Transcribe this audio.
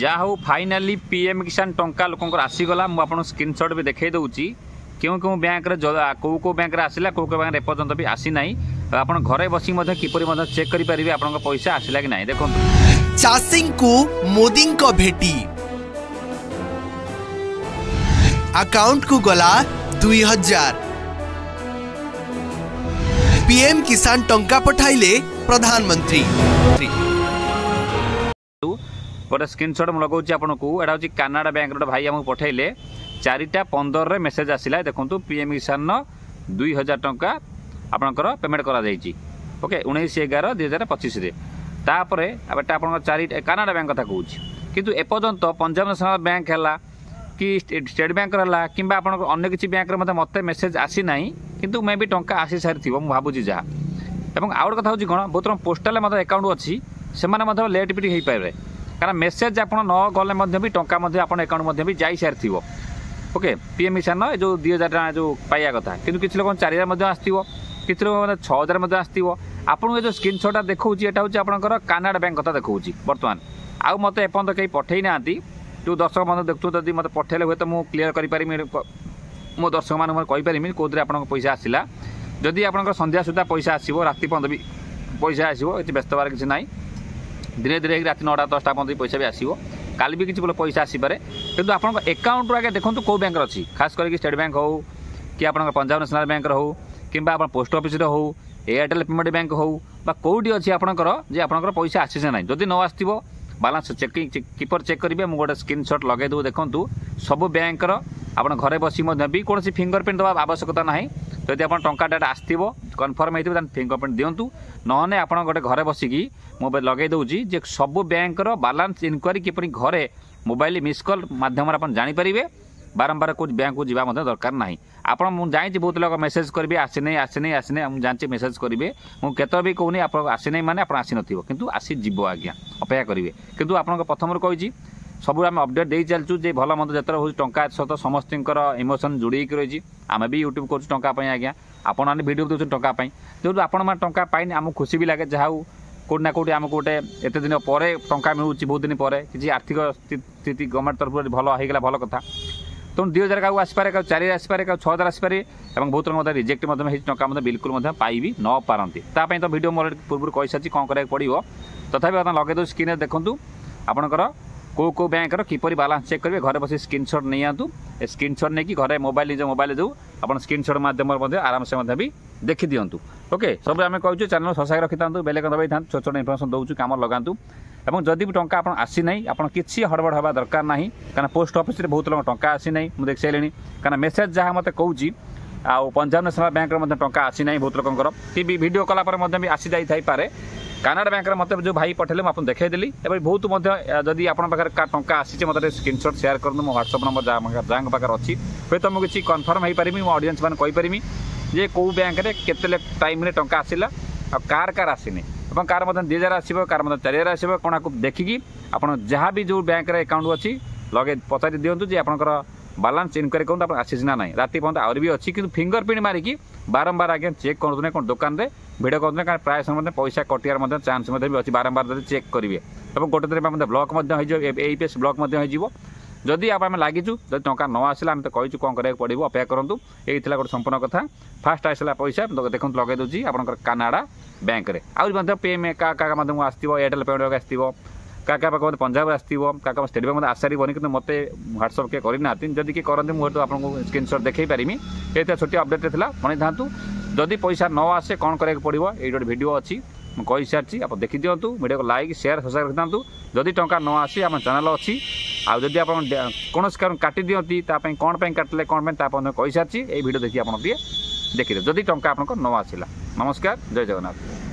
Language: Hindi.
जहा हो फाइनाली पीएम किसान टंका लोक आसीगला मुझे स्क्रीनशॉट भी देखई दूची क्यों क्यों बैंक कौ कौ बैंक आसला कौ कौ बैंक एपर्तंत भी आसी ना आप घरे बसी किपर चेक करेंगे आप पैसा आसला कि ना देखो चाषी को मोदी को भेटी अकाउंट को गला 2000 पीएम किसान टंका पठाइले प्रधानमंत्री गोटे स्क्रीनशॉट मुझे लगुच आपको यहाँ हूँ कानाडा बैंक गोटे भाई आमको पठेले 4:15 मेसेज आसला देखो पीएम किसान 2000 टंका आपंकर पेमेंट करा ओके 19/11/2025 तापर आप कानाडा बैंक कथा कहूँ किंतु एपर्यंत पंजाब नेशनल बैंक है कि स्टेट बैंक है कि अन्य किसी बैंक मत मेसेज आसी ना किंतु मे भी टंका आसी सारी थी भावुँ जहाँ और आउ गोटे कथा हूँ कौन बहुत पोस्टाल अकाउंट अच्छी से लेट भी हो पारे कारण मेसेज आप न गले भी टंका आप अकाउंट भी जा सारी थी ओके पीएम किसान जो 2000 टका जो पाइबा कथा कि किसी लोग 4000 आसो किसी लोग 6000 आसो आपको जो स्क्रीनशॉट देखा यहाँ हूँ आपंकर कानाडा बैंक कथा देखा बर्तमान आउ मत एपर्तंत कहीं पठे ना जो दर्शक मैंने देखु जब मत पठेले हे तो मुझे क्लीयर करें मो दर्शक मैंने कहीपरि कौन आप पैसा आसला जदि आप संध्या सुधा पैसा आसो राति पर्यंत भी पैसा आसो ये व्यस्त हमारे किसी ना धीरे धीरे रात 9टा 10टा पर्यंत पैसा भी आसो काली भी किसी पैसा आसपे कितु आप अकाउंट आगे देखो कौ बैंक अच्छी खास करके स्टेट बैंक हो कि आप पंजाब नेशनल बैंक हो कि पोस्ट ऑफिस हो एयरटेल पेमेंट बैंक हो कौटी अच्छी आपंकर जे आपंकर पैसा आसी ना जदि न आसो बालांस चेकिंग किपर चेक करेंगे मुझे गोटे स्क्रीनशॉट लगे दू देखूँ सब बैंक आप घरे बसी भी कौन फिंगरप्रिंट दवा आवश्यकता ना जदि आप टंका डाटा आसो कन्फर्म होती फिंगरप्रिंट दिंतु नहने आप गोटे घरे बसिकी मुझे लगे दूसरी जे सब बैंक बालांस इनक्वारी किपर घरे मोबाइल मिस कॉल मध्यम आप जानीपारे बारंबार कौन बैंक को जावा दरकार ना आप जानी बहुत लोग मेसेज करेंगे आसने आसने आसने मुझे मेसेज करेंगे मुझे भी कहूनी आप आसने माने आप आसी नथिबो किंतु आसी जीवो आज्ञा अपेक्षा करेंगे किंतु आपको प्रथम कही सब आम अपडेट दे चलचु जे भल मंद जत हो टंका सहित समस्त इमोशन जोड़ी रही आम भी यूट्यूब कर टंका आज्ञा आपने भिडियो दूसरे टंका जो आपण टंका पाइने आमको खुशी भी लगे जहाँ कौट ना कौटी आमको गोटे एत दिन पर टंका मिलूँ बहुत दिन पर किसी आर्थिक स्थिति गवर्नमेंट तरफ भल होगा भल कथा तो 2000 का आसपे 4000 आसपे 6000 आसपे और बहुत लोग रिजेक्ट टंका बिल्कुल पाइबी न पारती तापाई तो वीडियो मोर पूर्व कही सारी कौन करा पड़ो तथापि लगे दो स्क्रीन देखूँ आपंकर कौ कौ बैंक किपर बालांस चेक करेंगे घरे बस स्क्रीनशॉट नहीं आतु स्क्रीनशॉट नहीं कि घरे मोबाइल जो आप स्क्रीनशॉट मध्यम आराम से भी देखी दिंतु ओके सब आम कहूँ चैनल सब्सक्राइब रखी था बेल दबाई था छोट छोट इनफर्मेशन दूसरी कम लगातु और जदि भी टंका आप आसी ना आप किसी हड़बड़ हवा दरकार ना क्या पोस्ट ऑफिस बहुत लोग टंका आसी ना मुझे देख सारे क्या मेसेज जहाँ मत कहूँ आ पंजाब नेशनल बैंक टंका आसी ना बहुत लोकर कि वीडियो कलापर भी आसी जापे कानाडा बैंक मत जो भाई पठेले मुझे देखईदेली बहुत जदि आप टंका आसी मत स्क्रीनशॉट शेयर कर मो व्हाट्सएप नंबर जहाँ पाखे अच्छी हे तो मुझे किसी कन्फर्म हो पारि मो ऑडियंस मैंने कहीपरि जे कौ बैंक के टाइम टंका आसला आ कार कार आसनी और कार 2000 आसो कार 4000 आसो कौन आपको देखिकी आप जहाँ भी जो बैंक अकाउंट अच्छी लगे पचारि दिंतु जे आपंकर बालांस इनक्वारी करूँ आप आसी ना ना राति पर्यंत आहरी भी अच्छी कि फिंगरप्रिंट मारिकी बारंबार आगे चेक करूँ कौन दुकान में भिड करूँ कारण प्राय समय पैसा कटियार चान्स भी अच्छी बारंबार चेक करेंगे और गोटे दिन ब्लॉक एपीएस ब्लॉक हो जदि आप लगिचु जब टंका न आसला आम तो कहीचु कौन करा पड़ो अपेक्षा करूँ यही गोटे संपूर्ण कथा फास्ट आसला पैसा देखो लगे दूसरी आप कानाडा बैंक में आउरी पीएम क्या आसो एयरटेल पेमेंट आसो क्या पाखे पंजाब आसो क्या स्टेट बैंक आसारी कि मत व्हाट्सअप किए करना जदि किए करते मुझे तो आपको स्क्रीनशॉट देखई पारि ये छोटी अपडेट था मन था जदि पैसा न आसे कौन करा पड़ो ये गोटे वीडियो अच्छी मुझे कही सारी आप देखी दिंतु वीडियो को लाइक शेयर सब्सक्राइब रखि था जदि टंका न आसी आम चैनल अच्छी आदि आप कौन कारण काटी दिखती कौन काटिले कौन कही सारी ये वीडियो देखिए आप देखिए जदि टंका आपको न आसला नमस्कार जय जगन्नाथ।